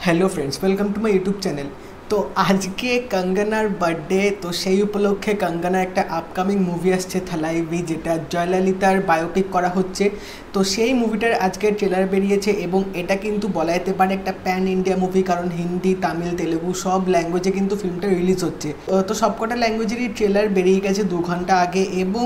Hello friends, welcome to my YouTube channel. তো আজকে কঙ্গনার birthday, তো সেই উপলক্ষে কঙ্গনার একটা আপকামিং মুভি আসছে থালাইভি, যেটা জয়ললিতার বায়োপিক করা হচ্ছে। তো সেই মুভিটার আজকে ট্রেলার বেরিয়েছে এবং এটা কিন্তু বলা যেতে পারে একটা প্যান ইন্ডিয়া মুভি, কারণ হিন্দি, তামিল, তেলেগু সব ল্যাঙ্গুয়েজে কিন্তু ফিল্মটা রিলিজ হচ্ছে। তো সবকটা ল্যাঙ্গুয়েজেরই ট্রেলার বেরিয়ে গেছে 2 ঘন্টা আগে, এবং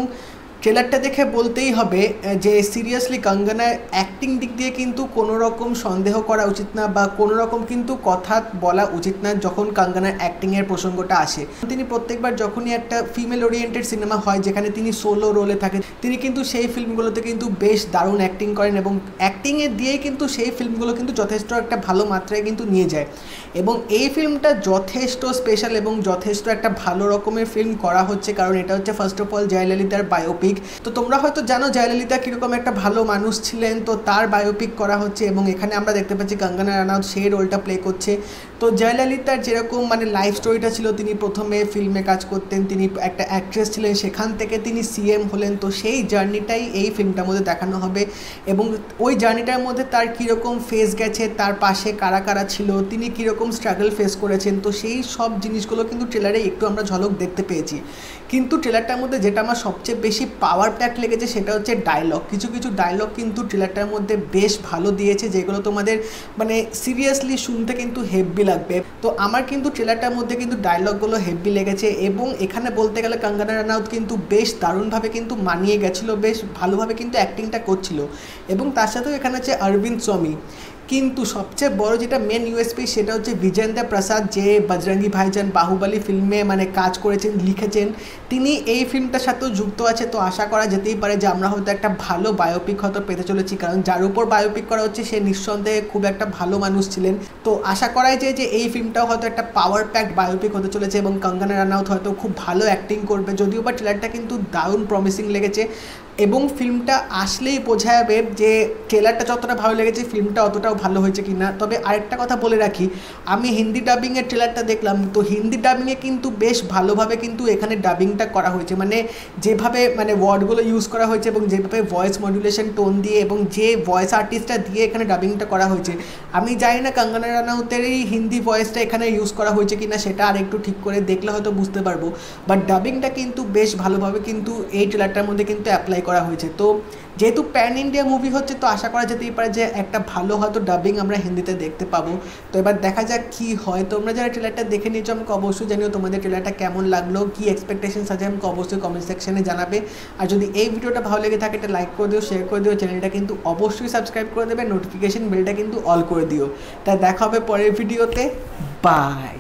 ট্রেলারটা দেখে বলতেই হবে যে সিরিয়াসলি কঙ্গনার অ্যাক্টিং দিক দিয়ে কিন্তু কোনো রকম সন্দেহ করা উচিত না, বা কোনো রকম কিন্তু কথা বলা উচিত না যখন কঙ্গনার অ্যাক্টিংয়ের প্রসঙ্গটা আসে। তিনি প্রত্যেকবার যখনই একটা ফিমেল ওরিয়েন্টেড সিনেমা হয় যেখানে তিনি সোলো রোলে থাকেন, তিনি কিন্তু সেই ফিল্মগুলোতে কিন্তু বেশ দারুণ অ্যাক্টিং করেন, এবং অ্যাক্টিংয়ের দিয়েই কিন্তু সেই ফিল্মগুলো কিন্তু যথেষ্ট একটা ভালো মাত্রায় কিন্তু নিয়ে যায়। এবং এই ফিল্মটা যথেষ্ট স্পেশাল এবং যথেষ্ট একটা ভালো রকমের ফিল্ম করা হচ্ছে, কারণ এটা হচ্ছে ফার্স্ট অফ অল জয়ললিতার বায়োপিক। তো তোমরা হয়তো জানো জয়ললিতা কীরকম একটা ভালো মানুষ ছিলেন, তো তার বায়োপিক করা হচ্ছে এবং এখানে আমরা দেখতে পাচ্ছি কঙ্গনা রানাউত সেই রোলটা প্লে করছে। তো জয়ললিতার যেরকম লাইফ স্টোরিটা ছিল, তিনি প্রথমে ফিল্মে কাজ করতেন, তিনি একটা অ্যাক্ট্রেস ছিলেন, সেখান থেকে তিনি সিএম হলেন। তো সেই জার্নিটাই এই ফিল্মটার মধ্যে দেখানো হবে, এবং ওই জার্নিটার মধ্যে তার কীরকম ফেস গেছে, তার পাশে কারা কারা ছিল, তিনি কীরকম স্ট্রাগল ফেস করেছেন, তো সেই সব জিনিসগুলো কিন্তু ট্রেলারে একটু আমরা ঝলক দেখতে পেয়েছি। কিন্তু ট্রেলারটার মধ্যে যেটা আমার সবচেয়ে বেশি পাওয়ার প্যাক লেগেছে সেটা হচ্ছে ডায়লগ। কিছু কিছু ডায়লগ কিন্তু ট্রেলারটার মধ্যে বেশ ভালো দিয়েছে, যেগুলো তোমাদের সিরিয়াসলি শুনতে কিন্তু হেভি লাগবে। তো আমার কিন্তু ট্রেলারটার মধ্যে কিন্তু ডায়লগগুলো হেভি লেগেছে, এবং এখানে বলতে গেলে কঙ্গনা রানাউত কিন্তু বেশ দারুণভাবে কিন্তু মানিয়ে গেছিলো, বেশ ভালোভাবে কিন্তু অ্যাক্টিংটা করছিল। এবং তার সাথেও এখানে আছে অরবিন্দ স্বামী। কিন্তু সবচেয়ে বড় যেটা মেন ইউএসপি সেটা হচ্ছে বিজেন্দ্র প্রসাদ, যে বজরঙ্গি ভাইজান, বাহুবলী ফিল্মে কাজ করেছেন, লিখেছেন, তিনি এই ফিল্মটার সাথেও যুক্ত আছে। তো আশা করা যেতেই পারে যে আমরা হয়তো একটা ভালো বায়োপিক হয়তো পেতে চলেছি, কারণ যার উপর বায়োপিক করা হচ্ছে সে নিঃসন্দেহে খুব একটা ভালো মানুষ ছিলেন। তো আশা করাই যায় যে এই ফিল্মটাও হয়তো একটা পাওয়ার প্যাকড বায়োপিক হতে চলেছে, এবং কঙ্গনা রানাউত হয়তো খুব ভালো অ্যাক্টিং করবে। যদিও বা ট্রেলারটা কিন্তু দারুণ প্রমিসিং লেগেছে, এবং ফিল্মটা আসলেই বোঝা যাবে যে ট্রেলারটা যতটা ভালো লেগেছে ফিল্মটা অতটাও ভালো হয়েছে কি না। তবে আরেকটা কথা বলে রাখি, আমি হিন্দি ডাবিংয়ের ট্রেলারটা দেখলাম, তো হিন্দি ডাবিংয়ে কিন্তু বেশ ভালোভাবে কিন্তু এখানে ডাবিংটা করা হয়েছে, যেভাবে ওয়ার্ডগুলো ইউজ করা হয়েছে এবং যেভাবে ভয়েস মডুলেশন টোন দিয়ে এবং যে ভয়েস আর্টিস্টটা দিয়ে এখানে ডাবিংটা করা হয়েছে, আমি জানি না কঙ্গনা রানাউতের এই হিন্দি ভয়েসটা এখানে ইউজ করা হয়েছে কিনা, সেটা আরেকটু ঠিক করে দেখলে হয়তো বুঝতে পারবো। বাট ডাবিংটা কিন্তু বেশ ভালোভাবে কিন্তু এই ট্রেলারটার মধ্যে কিন্তু অ্যাপ্লাই করা হয়েছে। তো যেহেতু প্যান ইন্ডিয়া মুভি হচ্ছে, তো আশা করা যেতেই পারে যে একটা ভালো হয়তো ডাবিং আমরা হিন্দিতে দেখতে পাবো। তো এবার দেখা যাক কী হয়। তোমরা যারা ট্রেলারটা দেখে নিয়েছো আমাকে অবশ্যই জানিও তোমাদের ট্রেলারটা কেমন লাগলো, কী এক্সপেকটেশনস আছে আমাকে অবশ্যই কমেন্ট সেকশনে জানাবে। আর যদি এই ভিডিওটা ভালো লেগে থাকে এটা লাইক করে দিও, শেয়ার করে দিও, চ্যানেলটা কিন্তু অবশ্যই সাবস্ক্রাইব করে দেবে, নোটিফিকেশন বেলটা কিন্তু অল করে দিও। তাই দেখা হবে পরের ভিডিওতে। বাই।